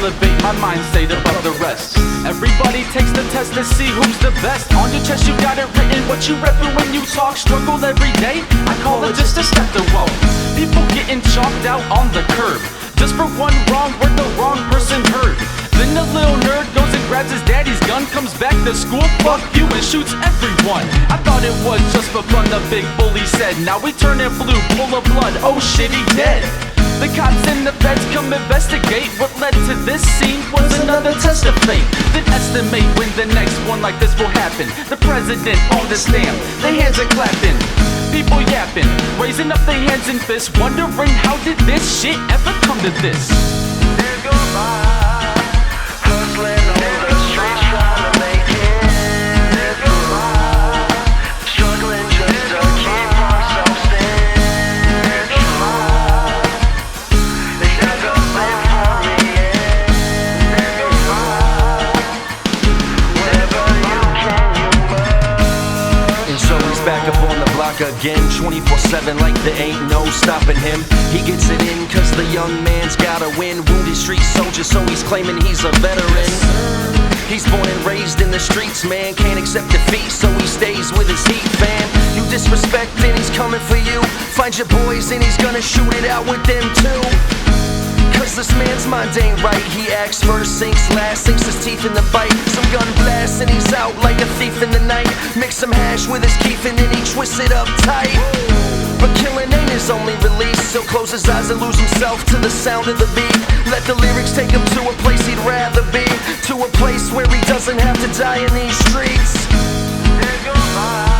elevate my mind state above the rest. Everybody takes the test to see who's the best. On your chest you got it written, what you reppin' when you talk. Struggle every day, I call it just a step to walk. People getting chalked out on the curb, just for one wrong word the wrong person heard. Then the little nerd goes and grabs his daddy's gun, comes back to school, fuck you, and shoots everyone. I thought it was just for fun, the big bully said. Now we turn it blue, full of blood, oh shit, he dead. The cops and the feds come investigate. What led to this scene was another test of fate. Then estimate when the next one like this will happen. The president on the stand, the hands are clapping. People yapping, raising up their hands and fists, wondering how did this shit ever come to this? Days go by, hustling on the streets trying to make it. Days go by, struggling just to keep ourselves in. Days go by, it's not gonna live for me. Days go by, whenever you can, you must. And so he's back up on the block again, 24/7 like there ain't no stopping him. He gets it in cause the young man's gotta win. Wounded street soldier, so he's claiming he's a veteran. He's born and raised in the streets, man, can't accept defeat, so he stays with his heat, fam. You disrespect and he's coming for you. Find your boys and he's gonna shoot it out with them too. Cause this man's mind ain't right. He acts first, sinks last, sinks his teeth in the fight. Some gun blast and he's out like a thief in the night. Mix some hash with his keef and then he twists it up tight. But killing ain't his only release, so close his eyes and lose himself to the sound of the beat. Let the lyrics take him to a place he'd rather be, to a place where he doesn't have to die in these streets. Days go by.